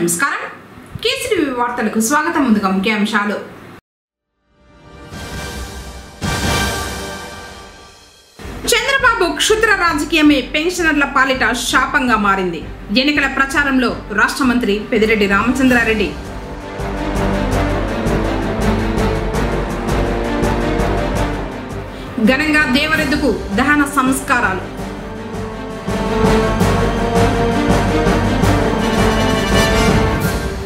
నమస్కారం కేసీటీవీ వార్తలకు స్వాగతం. ముందుగా ముఖ్యాంశాలు. చంద్రబాబు క్షుద్ర రాజకీయమే పెన్షనర్ల పాలిట శాపంగా మారింది. ఎన్నికల ప్రచారంలో రాష్ట్ర మంత్రి పెద్దిరెడ్డి రామచంద్రారెడ్డి. ఘనంగా దేవరెద్దుకు దహన సంస్కారాలు.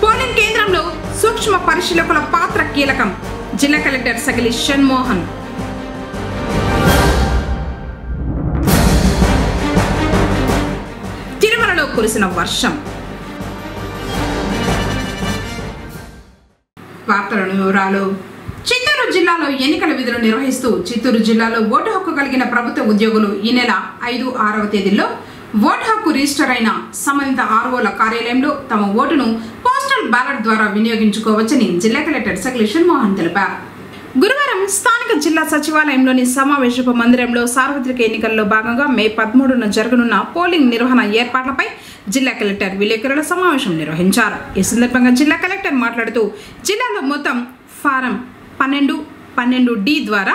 పోలింగ్ కేంద్రంలో సూక్ష్మ పరిశీలకుల పాత్ర కీలకం. జిల్లా కలెక్టర్ సగిలి షణ్మోహన్. తిరుమలలో కురిసిన వర్షం. వార్తలను వివరాలు. చిత్తూరు జిల్లాలో ఎన్నికల విధులు నిర్వహిస్తూ చిత్తూరు జిల్లాలో ఓటు హక్కు కలిగిన ప్రభుత్వ ఉద్యోగులు ఈ నెల 5, 6వ తేదీల్లో ఓటు హక్కు రిజిస్టర్ అయిన సంబంధిత ఆర్ఓల కార్యాలయంలో తమ ఓటును పోస్టల్ బ్యాలెట్ ద్వారా వినియోగించుకోవచ్చని జిల్లా కలెక్టర్ సగిలి షణ్మోహన్ తెలిపారు. గురువారం స్థానిక జిల్లా సచివాలయంలోని సమావేశపు మందిరంలో సార్వత్రిక ఎన్నికల్లో భాగంగా మే 13న జరగనున్న పోలింగ్ నిర్వహణ ఏర్పాట్లపై జిల్లా కలెక్టర్ విలేకరుల సమావేశం నిర్వహించారు. ఈ సందర్భంగా జిల్లా కలెక్టర్ మాట్లాడుతూ జిల్లాలో మొత్తం ఫారం 12D ద్వారా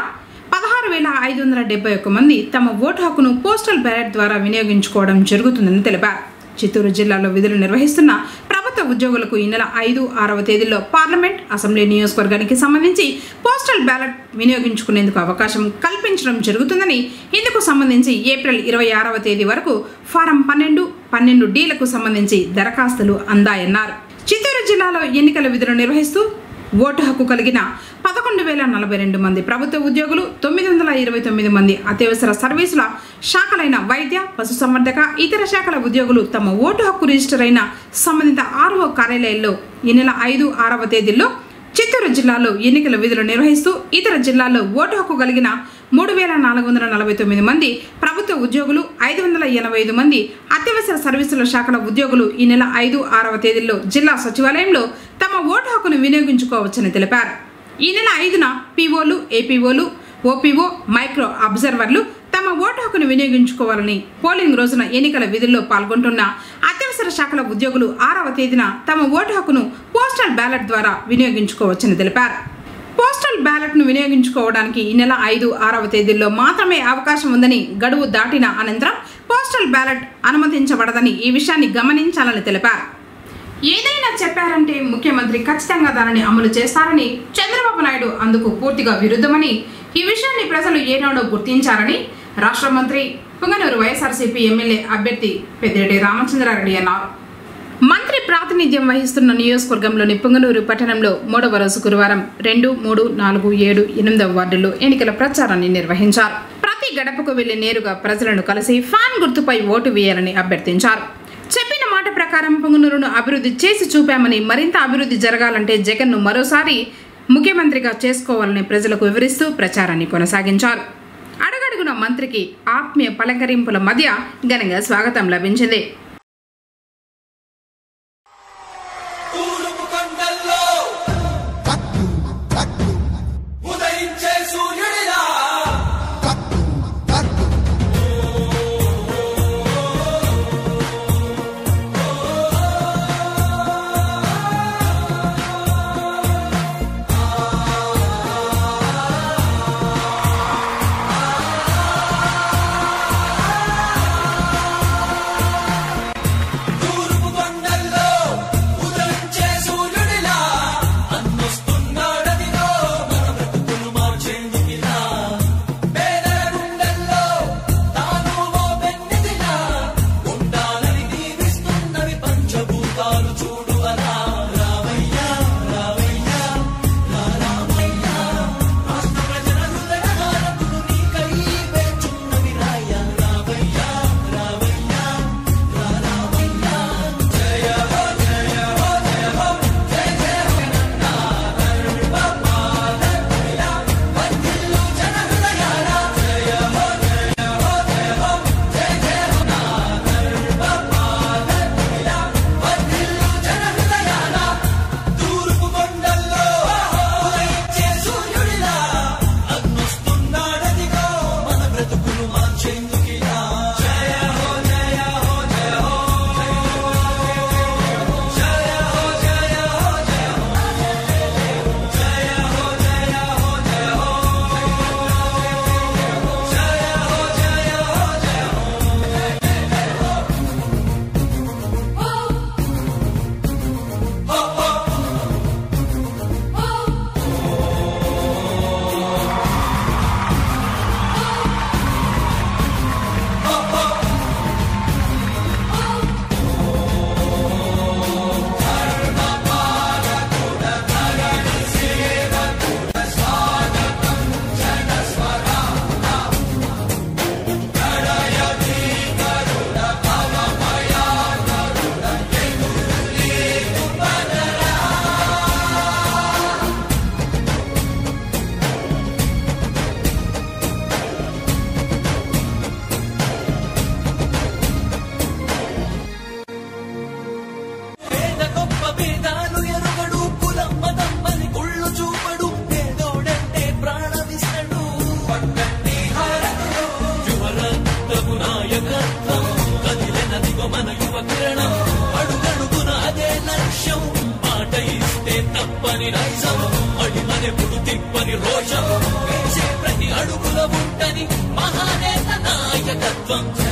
16,571 మంది తమ ఓటు హక్కును పోస్టల్ బ్యాలెట్ ద్వారా వినియోగించుకోవడం జరుగుతుందని తెలిపారు. చిత్తూరు జిల్లాలో విధులు నిర్వహిస్తున్న ప్రభుత్వ ఉద్యోగులకు ఈ నెల 5, 6వ తేదీల్లో పార్లమెంట్, అసెంబ్లీ నియోజకవర్గానికి సంబంధించి పోస్టల్ బ్యాలెట్ వినియోగించుకునేందుకు అవకాశం కల్పించడం జరుగుతుందని, ఇందుకు సంబంధించి ఏప్రిల్ 26వ తేదీ వరకు ఫారం 12D సంబంధించి దరఖాస్తులు అందాయన్నారు. చిత్తూరు జిల్లాలో ఎన్నికల విధులు నిర్వహిస్తూ ఓటు హక్కు కలిగిన 11,042 మంది ప్రభుత్వ ఉద్యోగులు, 929 మంది అత్యవసర సర్వీసుల శాఖలైన వైద్య, పశుసంవర్ధక, ఇతర శాఖల ఉద్యోగులు తమ ఓటు హక్కు రిజిస్టర్ అయిన సంబంధిత ఆర్ఓ కార్యాలయాల్లో ఈ నెల 5, 6వ తేదీల్లో చిత్తూరు జిల్లాలో ఎన్నికల విధులు నిర్వహిస్తూ ఇతర జిల్లాల్లో ఓటు హక్కు కలిగిన 3,449 మంది ప్రభుత్వ ఉద్యోగులు, 585 మంది అత్యవసర సర్వీసుల శాఖల ఉద్యోగులు ఈ నెల 5, 6వ తేదీల్లో జిల్లా సచివాలయంలో తమ ఓటు హక్కును వినియోగించుకోవచ్చని తెలిపారు. ఈ నెల 5న పీఓలు, ఏపీఓలు, ఓపీఓ, మైక్రో అబ్జర్వర్లు తమ ఓటు హక్కును వినియోగించుకోవాలని, పోలింగ్ రోజున ఎన్నికల విధుల్లో పాల్గొంటున్న అత్యవసర శాఖల ఉద్యోగులు 6వ తేదీన తమ ఓటు హక్కును పోస్టల్ బ్యాలెట్ ద్వారా వినియోగించుకోవచ్చని తెలిపారు. పోస్టల్ బ్యాలెట్ను వినియోగించుకోవడానికి ఈ నెల 5, 6వ తేదీల్లో మాత్రమే అవకాశం ఉందని, గడువు దాటిన అనంతరం పోస్టల్ బ్యాలెట్ అనుమతించబడదని ఈ విషయాన్ని గమనించాలని తెలిపారు. ఏదైనా చెప్పారంటే ముఖ్యమంత్రి ఖచ్చితంగా దానిని అమలు చేస్తారని, చంద్రబాబు నాయుడు అందుకు పూర్తిగా విరుద్ధమని, ఈ విషయాన్ని ప్రజలు ఏనాడో గుర్తించారని రాష్ట్ర మంత్రి పుంగనూరు వైఎస్ఆర్సీపీ ఎమ్మెల్యే అభ్యర్థి పెద్దిరెడ్డి రామచంద్రారెడ్డి అన్నారు. మంత్రి ప్రాతినిధ్యం వహిస్తున్న నియోజకవర్గంలోని పుంగనూరు పట్టణంలో 3వ రోజు గురువారం 2, 3, 4, 7, 8వ వార్డుల్లో ఎన్నికల ప్రచారాన్ని నిర్వహించారు. ప్రతి గడపకు వెళ్లి నేరుగా ప్రజలను కలిసి ఫ్యాన్ గుర్తుపై ఓటు వేయాలని అభ్యర్థించారు. చెప్పిన మాట ప్రకారం పుంగనూరును అభివృద్ధి చేసి చూపామని, మరింత అభివృద్ధి జరగాలంటే జగన్ను మరోసారి ముఖ్యమంత్రిగా చేసుకోవాలని ప్రజలకు వివరిస్తూ ప్రచారాన్ని కొనసాగించారు. అడుగడుగున మంత్రికి ఆత్మీయ పలకరింపుల మధ్య ఘనంగా స్వాగతం లభించింది. నాయకత్వం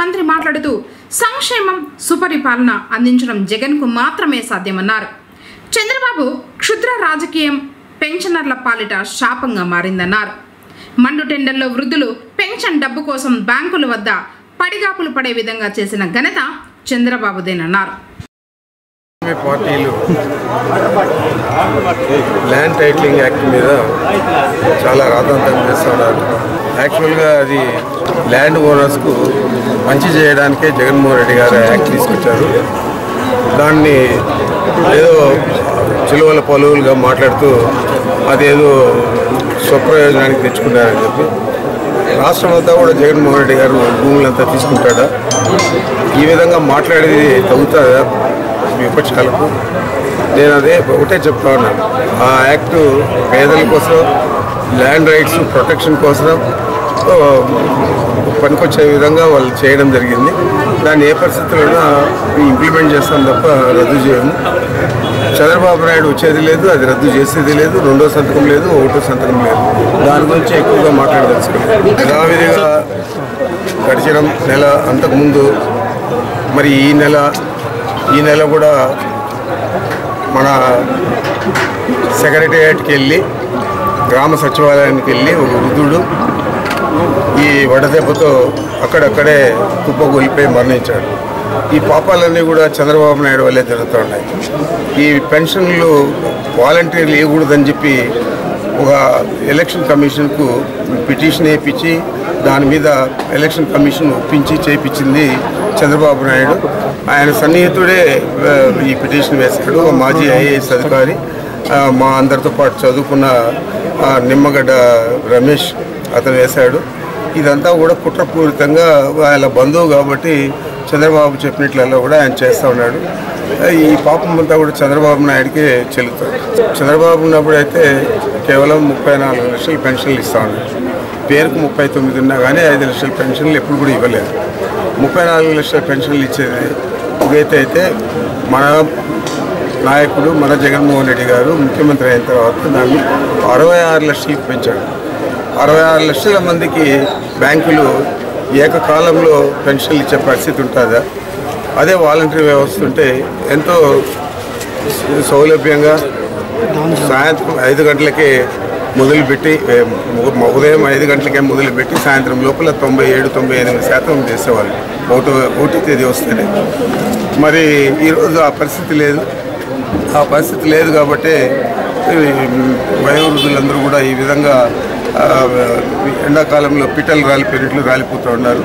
మంత్రి మాట్లాడుతూ సంక్షేమం సుపరిపాలన అందించడం జగన్కు మాత్రమే సాధ్యమన్నారు. చంద్రబాబు క్షుద్ర రాజకీయం పెన్షనర్ల పాలిట శాపంగా మారిందన్నారు. మండు టెండర్లో వృద్ధులు పెన్షన్ డబ్బు కోసం బ్యాంకుల వద్ద పడిగాపులు పడే విధంగా చేసిన ఘనత చంద్రబాబుదేనన్నారు. పార్టీలు ల్యాండ్ టైటిలింగ్ యాక్ట్ మీద చాలా రాద్ధాంతం చేస్తున్నారు. యాక్చువల్గా అది ల్యాండ్ ఓనర్స్కు మంచి చేయడానికే జగన్మోహన్ రెడ్డి గారు యాక్ట్ తీసుకొచ్చారు. దాన్ని ఏదో చిలువల పలువులుగా మాట్లాడుతూ అదేదో స్వప్రయోజనానికి తెచ్చుకున్నారని చెప్పి రాష్ట్రం అంతా కూడా జగన్మోహన్ రెడ్డి గారు భూములంతా తీసుకుంటాడా? ఈ విధంగా మాట్లాడేది తగ్గుతుందా విపక్షాలకు? నేను అదే ఒకటే చెప్తా ఉన్నాను. ఆ యాక్టు పేదల కోసం, ల్యాండ్ రైట్స్ ప్రొటెక్షన్ కోసం పనికొచ్చే విధంగా వాళ్ళు చేయడం జరిగింది. దాన్ని ఏ పరిస్థితుల్లో ఇంప్లిమెంట్ చేస్తాం తప్ప రద్దు చేయము. చంద్రబాబు నాయుడు వచ్చేది లేదు, అది రద్దు చేసేది లేదు, రెండో సంతకం లేదు, ఒకటో సంతకం లేదు. దాని గురించి ఎక్కువగా మాట్లాడదలుచుకోలేదు. యథావిధిగా గడిచిన నెల అంతకుముందు మరి ఈ నెల కూడా మన సెక్రటేరియట్కి వెళ్ళి గ్రామ సచివాలయానికి వెళ్ళి ఒక వృద్ధుడు ఈ వడదెబ్బతో అక్కడక్కడే కుప్పగొలిపోయి మరణించాడు. ఈ పాపాలన్నీ కూడా చంద్రబాబు నాయుడు వల్లే జరుగుతున్నాయి. ఈ పెన్షన్లు వాలంటీర్లు ఇవ్వకూడదని చెప్పి ఒక ఎలక్షన్ కమిషన్కు పిటిషన్ వేయించి దాని మీద ఎలక్షన్ కమిషన్ ఒప్పించి చేయించింది చంద్రబాబు నాయుడు. ఆయన సన్నిహితుడే ఈ పిటిషన్ వేశాడు. మాజీ ఐఏఎస్ అధికారి, మా అందరితో పాటు చదువుకున్న నిమ్మగడ్డ రమేష్ అతను వేశాడు. ఇదంతా కూడా కుట్రపూరితంగా ఆయన బంధువు కాబట్టి చంద్రబాబు చెప్పినట్లలో కూడా ఆయన చేస్తూ ఉన్నాడు. ఈ పాపం అంతా కూడా చంద్రబాబు నాయుడికే చెల్లుతాడు. చంద్రబాబు ఉన్నప్పుడు అయితే కేవలం 34 లక్షల పెన్షన్లు ఇస్తూ ఉన్నాడు. పేరుకు 39 ఉన్నా కానీ 5 లక్షల పెన్షన్లు ఎప్పుడు కూడా ఇవ్వలేదు. 34 లక్షల పెన్షన్లు ఇచ్చేది ఇదైతే అయితే మన నాయకుడు మన జగన్మోహన్ రెడ్డి గారు ముఖ్యమంత్రి అయిన తర్వాత దాన్ని 66 లక్షలకు పెంచాడు. 66 లక్షల మందికి బ్యాంకులు ఏకకాలంలో పెన్షన్లు ఇచ్చే పరిస్థితి ఉంటుందా? అదే వాలంటరీ వ్యవస్థ ఉంటే ఎంతో సౌలభ్యంగా సాయంత్రం 5 గంటలకే మొదలుపెట్టి ఉదయం 5 గంటలకే మొదలుపెట్టి సాయంత్రం లోపల 97-98% చేసేవాళ్ళు ఓటు తేదీ వస్తేనే. మరి ఈరోజు ఆ పరిస్థితి లేదు కాబట్టి వయోవృద్ధులందరూ కూడా ఈ విధంగా ఎండాకాలంలో పిట్టలు రాలిపోయినట్లు రాలిపోతూ ఉన్నారు.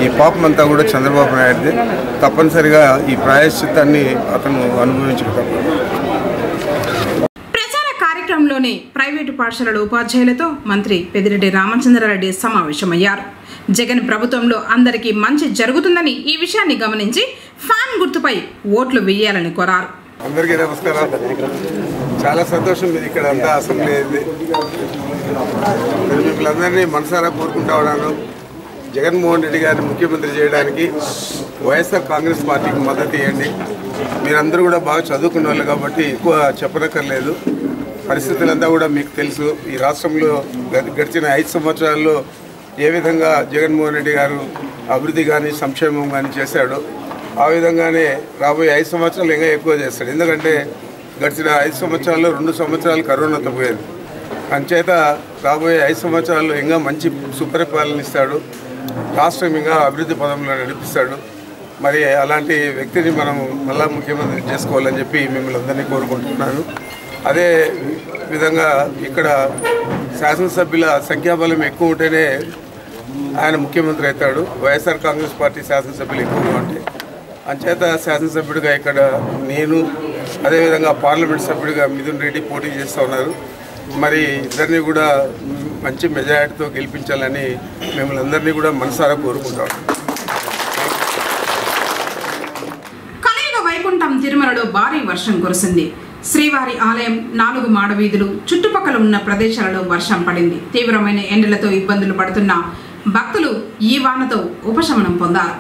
ఈ పాపం అంతా కూడా చంద్రబాబు నాయుడుది. తప్పనిసరిగా ఈ ప్రాయశ్చిత్తాన్ని అతను అనుభవించక తప్పదు. ప్రచార కార్యక్రమంలోనే ప్రైవేటు పాఠశాలల ఉపాధ్యాయులతో మంత్రి పెద్దిరెడ్డి రామచంద్రారెడ్డి సమావేశమయ్యారు. జగన్ ప్రభుత్వంలో అందరికీ మంచి జరుగుతుందని ఈ విషయాన్ని గమనించి ఫ్యాన్ గుర్తుపై ఓట్లు వేయాలని కోరారు. అందరికీ నమస్కారం. చాలా సంతోషం మీరు ఇక్కడ అంతా అసెంబ్లీ అయింది. నేను మిమ్మల్ని అందరినీ మనసారా కోరుకుంటా ఉన్నాను. జగన్మోహన్ రెడ్డి గారిని ముఖ్యమంత్రి చేయడానికి వైఎస్ఆర్ కాంగ్రెస్ పార్టీకి మద్దతు ఇవ్వండి. మీరందరూ కూడా బాగా చదువుకున్న వాళ్ళు కాబట్టి ఎక్కువ చెప్పనక్కర్లేదు. పరిస్థితులంతా కూడా మీకు తెలుసు. ఈ రాష్ట్రంలో గడిచిన 5 సంవత్సరాల్లో ఏ విధంగా జగన్మోహన్ రెడ్డి గారు అభివృద్ధి కానీ సంక్షేమం కానీ చేశాడో ఆ విధంగానే రాబోయే 5 సంవత్సరాలు ఇంకా ఎక్కువ చేస్తాడు. ఎందుకంటే గడిచిన 5 సంవత్సరాల్లో 2 సంవత్సరాలు కరోనాతో పోయేది. అంచేత రాబోయే 5 సంవత్సరాల్లో ఇంకా మంచి సుపరిపాలన ఇస్తాడు. రాష్ట్రం ఇంకా అభివృద్ధి పదంలో నడిపిస్తాడు. మరి అలాంటి వ్యక్తిని మనం మళ్ళా ముఖ్యమంత్రి చేసుకోవాలని చెప్పి మిమ్మల్ని అందరినీ కోరుకుంటున్నాను. అదే విధంగా ఇక్కడ శాసనసభ్యుల సంఖ్యాబలం ఎక్కువ ఉంటేనే ఆయన ముఖ్యమంత్రి అవుతాడు. వైఎస్ఆర్ కాంగ్రెస్ పార్టీ శాసనసభ్యులు ఎక్కువగా ఉంటాయి. అంచేత శాసనసభ్యుడిగా ఇక్కడ నేను, అదేవిధంగా పార్లమెంట్ సభ్యుడిగా మిథున్ రెడ్డి పోటీ చేస్తూ ఉన్నారు. మరి ఇద్దరిని కూడా మంచి మెజారిటీతో గెలిపించాలని మిమ్మల్ని అందరినీ కూడా మనసారా కోరుకుంటాం. కలియుగ వైకుంఠం తిరుమలలో భారీ వర్షం కురిసింది. శ్రీవారి ఆలయం 4 మాడవీధులు చుట్టుపక్కల ఉన్న ప్రదేశాలలో వర్షం పడింది. తీవ్రమైన ఎండలతో ఇబ్బందులు పడుతున్న భక్తులు ఈ వానతో ఉపశమనం పొందారు.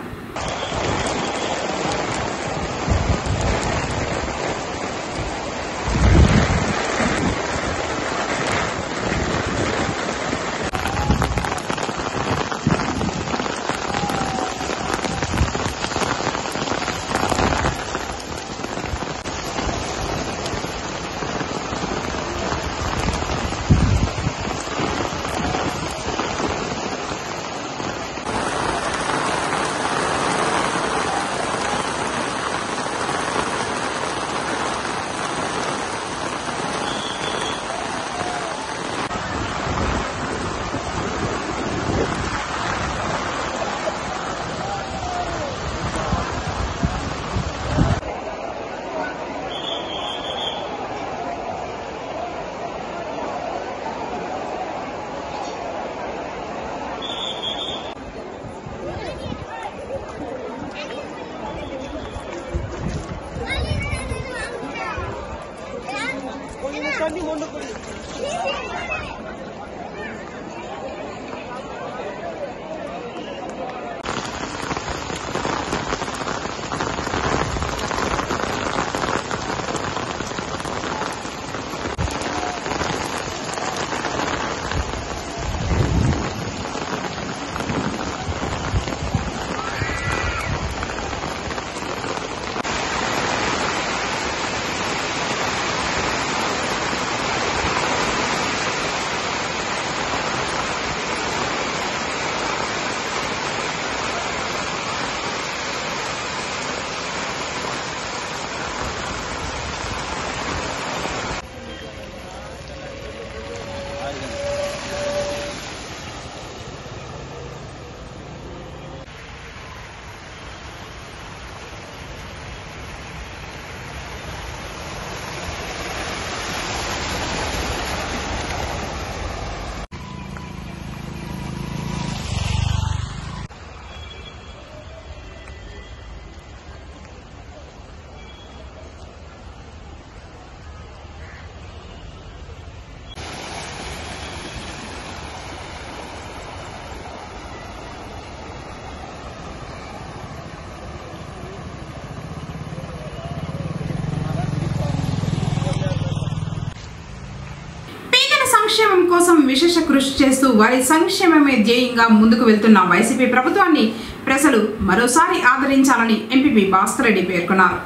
కోసం విశేష కృషి చేస్తూ వారి సంక్షేమమే ధ్యేయంగా ముందుకు వెళ్తున్న వైసీపీ ప్రభుత్వాన్ని ప్రజలు మరోసారి ఆదరించాలని ఎంపీపీ భాస్కర్ రెడ్డి పేర్కొన్నారు.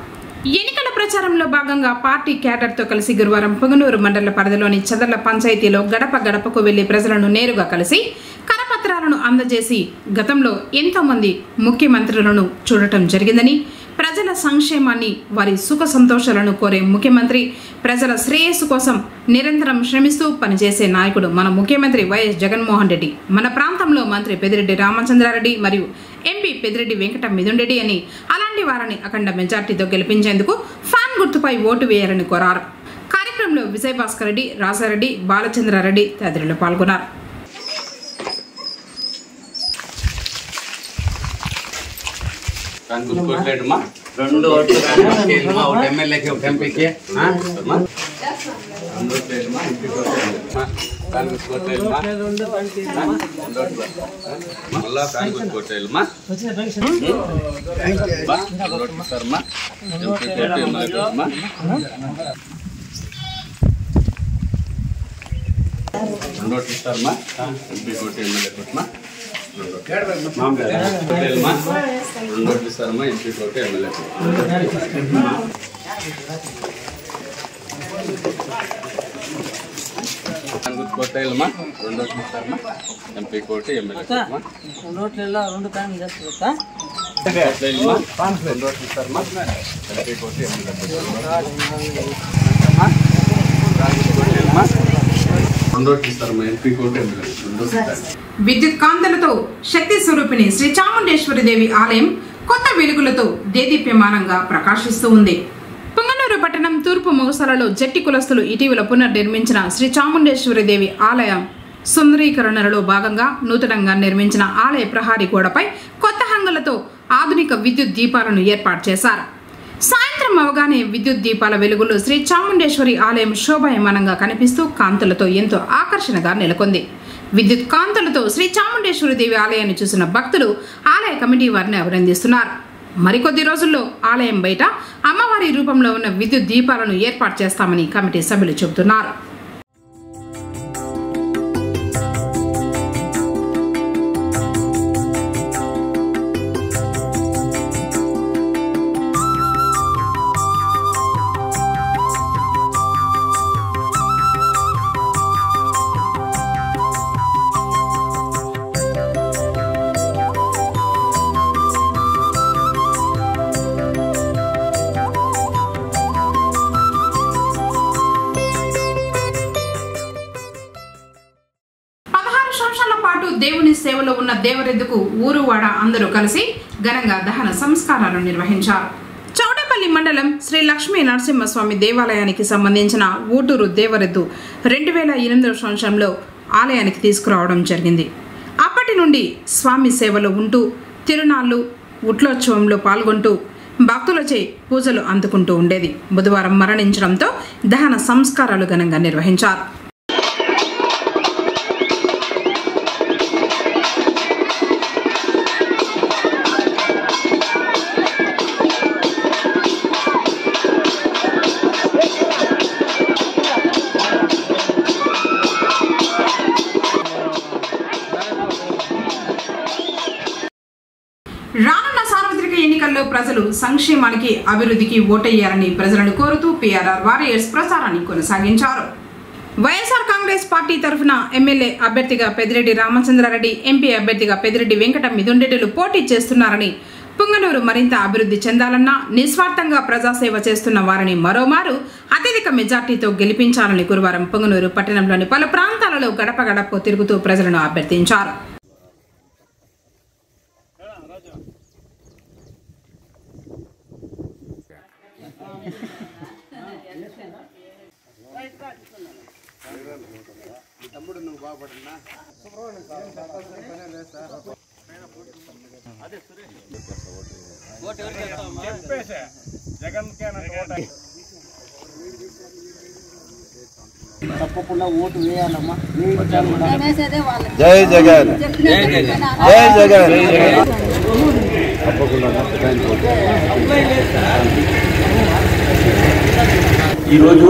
ఎన్నికల ప్రచారంలో భాగంగా పార్టీ క్యాడర్తో కలిసి గురువారం పుంగనూరు మండల పరిధిలోని చదర్ల పంచాయతీలో గడప గడపకు వెళ్లి ప్రజలను నేరుగా కలిసి కరపత్రాలను అందజేసి గతంలో ఎంతో మంది ముఖ్యమంత్రులను చూడటం జరిగిందని, ప్రజల సంక్షేమాన్ని వారి సుఖ సంతోషాలను కోరే ముఖ్యమంత్రి, ప్రజల శ్రేయస్సు కోసం నిరంతరం శ్రమిస్తూ పనిచేసే నాయకుడు మన ముఖ్యమంత్రి వైఎస్ జగన్మోహన్ రెడ్డి, మన ప్రాంతంలో మంత్రి పెద్దిరెడ్డి రామచంద్రారెడ్డి మరియు ఎంపీ పెద్దిరెడ్డి వెంకట మిథున్ రెడ్డి అని, అలాంటి వారిని అఖండ మెజార్టీతో గెలిపించేందుకు ఫ్యాన్ గుర్తుపై ఓటు వేయాలని కోరారు. కార్యక్రమంలో విజయభాస్కర్ రెడ్డి, రాజారెడ్డి, బాలచంద్రారెడ్డి తదితరులు పాల్గొన్నారు. రెండు ఓట్లు ఒక ఎమ్మెల్యేకి ఒక ఎంపీకి మళ్ళా కాంగ్రెస్ కోటేళ్ళమా సార్మా రెండు ఓట్లు ఇస్తారమ్మా ఎంపీ కోటి ఎమ్మెల్యే కోటమా రెండు ఓట్లు ఇస్తారమ్మా ఎంపీ కోటి ఎమ్మెల్యే కోటేళ్ళమా రెండు ఓట్లు ఇస్తారమ్మా ఎంపీ కోటి ఎమ్మెల్యే కోటమా రెండు ఓట్లు ఇస్తారమ్మా ఎంపీ కోటి విద్యుత్ కాంతులతో శక్తి స్వరూపిణి శ్రీ చాముండేశ్వరి దేవి ఆలయం కొత్త వెలుగులతో దేదీప్యమానంగా ప్రకాశిస్తూ ఉంది. పుంగనూరు పట్టణం తూర్పు మౌసాలలో జట్టి కులస్తులు ఇటీవల పునర్నిర్మించిన శ్రీ చాముండేశ్వరి దేవి ఆలయం సుందరీకరణలో భాగంగా నూతనంగా నిర్మించిన ఆలయ ప్రహారీ గోడపై కొత్త హంగులతో ఆధునిక విద్యుత్ దీపాలను ఏర్పాటు చేశారు. సాయంత్రం అవగానే విద్యుత్ దీపాల వెలుగులో శ్రీ చాముండేశ్వరి ఆలయం శోభాయమానంగా కనిపిస్తూ కాంతులతో ఎంతో ఆకర్షణగా నెలకొంది. విద్యుత్ కాంతులతో శ్రీ చాముండేశ్వరి దేవి ఆలయాన్ని చూసిన భక్తులు ఆలయ కమిటీ వారిని అభినందిస్తున్నారు. మరికొద్ది రోజుల్లో ఆలయం బయట అమ్మవారి రూపంలో ఉన్న విద్యుత్ దీపాలను ఏర్పాటు చేస్తామని కమిటీ సభ్యులు చెబుతున్నారు. దేవుని సేవలో ఉన్న దేవరెద్దుకు ఊరువాడ అందరూ కలిసి ఘనంగా దహన సంస్కారాలు నిర్వహించారు. చౌడపల్లి మండలం శ్రీ లక్ష్మీ నరసింహస్వామి దేవాలయానికి సంబంధించిన ఊటూరు దేవరెద్దు 2008 సంవత్సరంలో ఆలయానికి తీసుకురావడం జరిగింది. అప్పటి నుండి స్వామి సేవలో ఉంటూ తిరునాళ్ళు ఉట్లోత్సవంలో పాల్గొంటూ భక్తులచే పూజలు అందుకుంటూ ఉండేది. బుధవారం మరణించడంతో దహన సంస్కారాలు ఘనంగా నిర్వహించారు. రానున్న సార్వత్రిక ఎన్నికల్లో ప్రజలు సంక్షేమానికి అభివృద్ధికి ఓటేయాలని ప్రజలను కోరుతూ PRR వారియర్స్ ప్రచారాన్ని కొనసాగించారు. వైఎస్ఆర్ కాంగ్రెస్ పార్టీ తరఫున ఎమ్మెల్యే అభ్యర్థిగా పెద్దిరెడ్డి రామచంద్రారెడ్డి, ఎంపీ అభ్యర్థిగా పెద్దిరెడ్డి వెంకట మిథున్ రెడ్డిలు పోటీ చేస్తున్నారని, పుంగనూరు మరింత అభివృద్ధి చెందాలన్నా నిస్వార్థంగా ప్రజాసేవ చేస్తున్న వారిని మరోమారు అత్యధిక మెజార్టీతో గెలిపించాలని గురువారం పుంగనూరు పట్టణంలోని పలు ప్రాంతాలలో గడప గడపకు తిరుగుతూ ప్రజలను అభ్యర్థించారు. తప్పకుండా ఓటు వేయాలమ్మా. జై జగన్, జై జగన్. ఈరోజు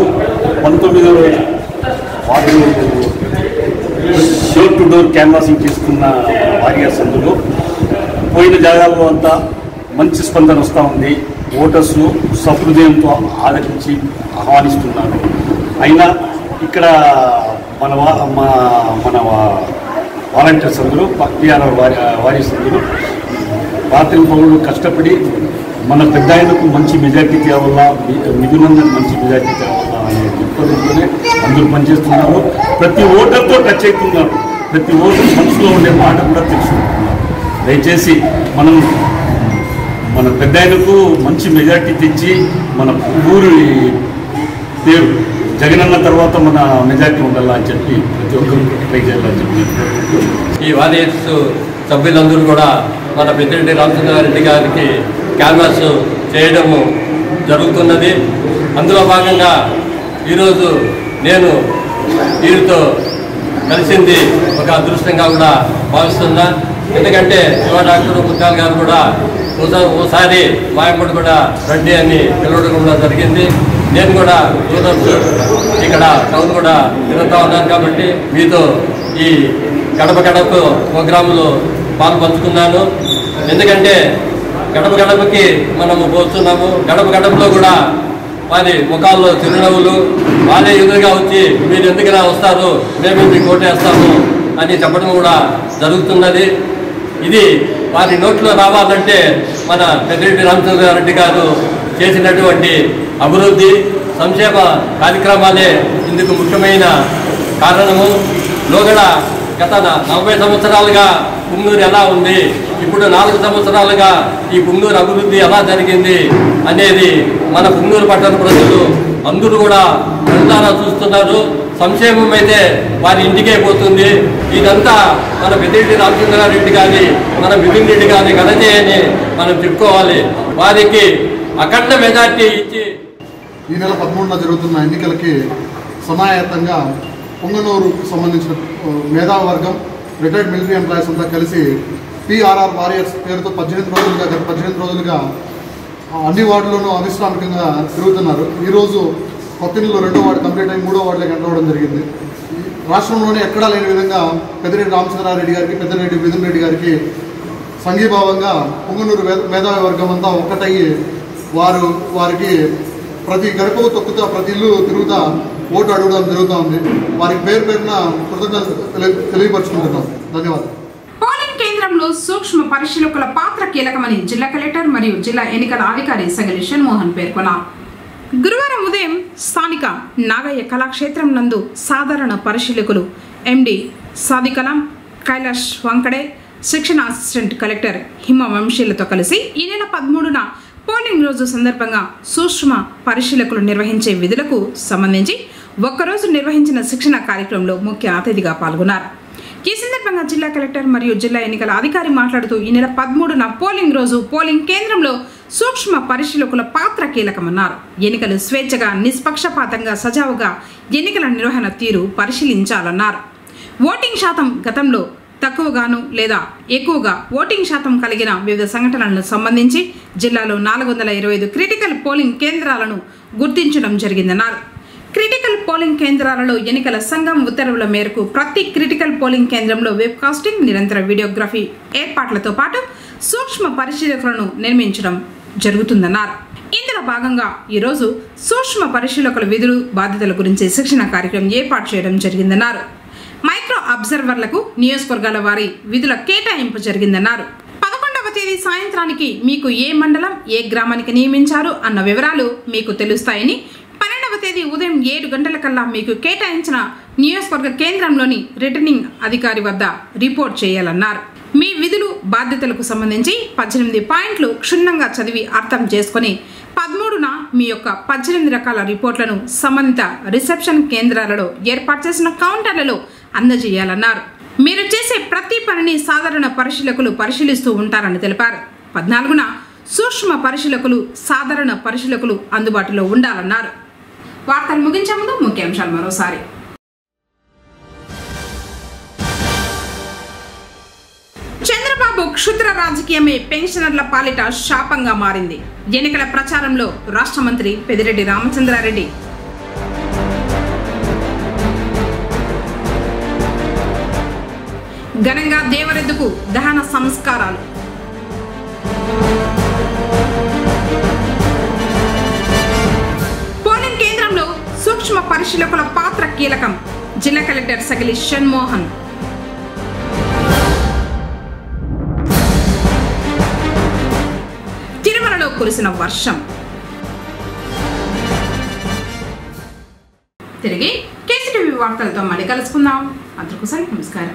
19వ ward door to door canvassing చేస్తున్న వారియర్స్ అందులో పోయిన జాగాల్లో అంతా మంచి స్పందన వస్తూ ఉంది. ఓటర్స్ సహృదయంతో ఆదరించి ఆహ్వానిస్తున్నారు. అయినా ఇక్కడ మన వాలంటీర్స్ అందరూ పిఆర్ఆర్ వారియర్స్ అందరూ రాత్రి పౌరులు కష్టపడి మన పెద్ద ఆయనకు మంచి మెజార్టీ తేవాలా, మిథునందన్ మంచి మెజార్టీ తేవాలా అనే దృక్పథంతోనే అందరూ పనిచేస్తున్నారు. ప్రతి ఓటర్తో టచ్ అవుతున్నారు. ప్రతి ఓటర్ మనసులో ఉండే మాట కూడా తెలుసుకుంటున్నారు. దయచేసి మనం మన పెద్ద ఆయనకు మంచి మెజార్టీ తెచ్చి మన ఊరి పేరు జగనన్న తర్వాత మన మెజార్టీ ఉండాలా అని చెప్పి ప్రతి ఒక్కరు ట్రై చేయాలని చెప్పి ఈ వారియర్స్ సభ్యులందరూ కూడా మన పెద్దిరెడ్డి రామచంద్రారెడ్డి గారికి క్యాన్వాస్ చేయడము జరుగుతున్నది. అందులో భాగంగా ఈరోజు నేను వీరితో కలిసింది ఒక అదృష్టంగా కూడా భావిస్తున్నా. ఎందుకంటే శివ డాక్టర్ ముత్యాల గారు కూడా ఓసారి మాయమ్మడు కూడా రండి అని పిలవడం కూడా జరిగింది. నేను కూడా చూడొచ్చు ఇక్కడ టౌన్ కూడా తిరుగుతూ ఉన్నాను కాబట్టి మీతో ఈ గడప గడప ప్రోగ్రాంలో పాలు పంచుకున్నాను. ఎందుకంటే గడప గడపకి మనము పోతున్నాము. గడప గడపలో కూడా వారి ముఖాల్లో చిరునవ్వులు, వాళ్ళే ఎదురుగా వచ్చి మీరు ఎందుకైనా వస్తారు, మేము మీకు ఓటేస్తాము అని చెప్పడం కూడా జరుగుతున్నది. ఇది వారి నోట్లో రావాలంటే మన పెద్దిరెడ్డి రామచంద్రారెడ్డి గారు చేసినటువంటి అభివృద్ధి సంక్షేమ కార్యక్రమాలే ఇందుకు ముఖ్యమైన కారణము. లోగడ గత 40 సంవత్సరాలుగా పుంగనూరు ఎలా ఉంది, ఇప్పుడు 4 సంవత్సరాలుగా ఈ పుంగనూరు అభివృద్ధి ఎలా జరిగింది అనేది మన పుంగనూరు పట్టణ ప్రజలు అందరూ కూడా కళ్ళారా చూస్తున్నారు. సంక్షేమం అయితే వారి ఇంటికే పోతుంది. ఇదంతా మన పెద్దిరెడ్డి రామచంద్రారెడ్డి గారి, మన మిథున్ రెడ్డి గారి ఘనతే అని మనం చెప్పుకోవాలి. వారికి అఖండ మెజార్టీ ఇచ్చి ఈ నెల 13న జరుగుతున్న ఎన్నికలకి సమాయత్తంగా పొంగనూరుకు సంబంధించిన మేధావర్గం, రిటైర్డ్ మిలిటరీ ఎంప్లాయీస్ అంతా కలిసి పిఆర్ఆర్ వారియర్స్ పేరుతో 18 రోజులుగా అన్ని వార్డుల్లోనూ అవిశ్రామికంగా తిరుగుతున్నారు. ఈరోజు కొత్తనిల్లు 2వ వార్డు కంప్లీట్ అయ్యి 3వ వార్డులోకి ఎంటర్ అవ్వడం జరిగింది. రాష్ట్రంలోనే ఎక్కడా లేని విధంగా పెద్దిరెడ్డి రామచంద్రారెడ్డి గారికి, పెద్దిరెడ్డి మిథున్ రెడ్డి గారికి సంఘీభావంగా పొంగనూరు మేధావి వర్గం అంతా ఒక్కటయ్యి వారికి ప్రతి గడపకు తొక్కుతా, ప్రతి ఇల్లు తిరుగుతా ఓటు అడగడం జరుగుతూ ఉంది. వారికి పేరున కృతజ్ఞతలు తెలియపరుచుకుంటున్నాం. ధన్యవాదాలు. పోలింగ్ కేంద్రంలో సూక్ష్మ పరిశీలకుల పాత్ర కీలకమని జిల్లా కలెక్టర్ మరియు జిల్లా ఎన్నికల అధికారి సగలి షణ్మోహన్ పేర్కొన్నారు. గురువారం ఉదయం స్థానిక నాగయ్య కళాక్షేత్రం నందు సాధారణ పరిశీలకులు ఎండి సాదికలాం, కైలాష్ వంకడే, శిక్షణ అసిస్టెంట్ కలెక్టర్ హిమ వంశీలతో కలిసి ఈ నెల 13న పోలింగ్ రోజు సందర్భంగా సూక్ష్మ పరిశీలకులు నిర్వహించే విధులకు సంబంధించి ఒక్కరోజు నిర్వహించిన శిక్షణ కార్యక్రమంలో ముఖ్య అతిథిగా పాల్గొన్నారు. ఈ సందర్భంగా జిల్లా కలెక్టర్ మరియు జిల్లా ఎన్నికల అధికారి మాట్లాడుతూ ఈ నెల 13న పోలింగ్ రోజు పోలింగ్ కేంద్రంలో సూక్ష్మ పరిశీలకుల పాత్ర కీలకమన్నారు. ఎన్నికలు స్వేచ్ఛగా, నిష్పక్షపాతంగా, సజావుగా ఎన్నికల నిర్వహణ తీరు పరిశీలించాలన్నారు. ఓటింగ్ శాతం గతంలో తక్కువగాను లేదా ఎక్కువగా ఓటింగ్ శాతం కలిగిన వివిధ సంఘటనలకు సంబంధించి జిల్లాలో 425 క్రిటికల్ పోలింగ్ కేంద్రాలను గుర్తించడం జరిగిందన్నారు. క్రిటికల్ పోలింగ్ కేంద్రాలలో ఎన్నికల సంఘం ఉత్తర్వుల మేరకు ప్రతి క్రిటికల్ పోలింగ్ కేంద్రంలో వెబ్ కాస్టింగ్, నిరంతర వీడియోగ్రఫీ ఏర్పాట్లతో పాటు సూక్ష్మ పరిశీలకులను నిర్మించడం జరుగుతుందన్నారు. ఇందులో భాగంగా ఈరోజు సూక్ష్మ పరిశీలకుల విధులు, బాధ్యతల గురించి శిక్షణ కార్యక్రమం ఏర్పాటు చేయడం జరిగిందన్నారు. మైక్రో అబ్జర్వర్లకు నియోజకవర్గాల వారి విధుల కేటాయింపు జరిగిందన్నారు. 11వ తేదీ సాయంత్రానికి మీకు ఏ మండలం, ఏ గ్రామానికి నియమించారు అన్న వివరాలు మీకు తెలుస్తాయని, 12వ తేదీ ఉదయం 7 గంటలకల్లా మీకు కేటాయించిన నియోజకవర్గ కేంద్రంలోని రిటర్నింగ్ అధికారి వద్ద రిపోర్ట్ చేయాలన్నారు. మీ విధులు, బాధ్యతలకు సంబంధించి 18 పాయింట్లు క్షుణ్ణంగా చదివి అర్థం చేసుకుని 13న మీ యొక్క 18 రకాల రిపోర్ట్లను సంబంధిత రిసెప్షన్ కేంద్రాలలో ఏర్పాటు చేసిన కౌంటర్లలో అందజేయాలన్నారు. మీరు చేసే ప్రతి పనిని సాధారణ పరిశీలకులు పరిశీలిస్తూ ఉంటారని తెలిపారు. 14న సూక్ష్మ పరిశీలకులు, సాధారణ పరిశీలకులు అందుబాటులో ఉండాలన్నారు. వార్తలు ముగించే ముందు ముఖ్యాంశాలు మరోసారి. చంద్రబాబు క్షుద్ర రాజకీయమే పెన్షనర్ల పాలిట శాపంగా మారింది. ఎన్నికల ప్రచారంలో రాష్ట్ర మంత్రి పెద్దిరెడ్డి రామచంద్రారెడ్డి. ఘనంగా దేవరెద్దుకు దహన సంస్కారాలు. పోలింగ్ కేంద్రంలో సూక్ష్మ పరిశీలకుల పాత్ర కీలకం. జిల్లా కలెక్టర్ సగిలి షణ్మోహన్. తిరుమలలో కురిసిన వర్షం. తిరిగి కేసీటీవీ వార్తలతో మళ్ళీ కలుసుకుందాం. అందరికీ నమస్కారం.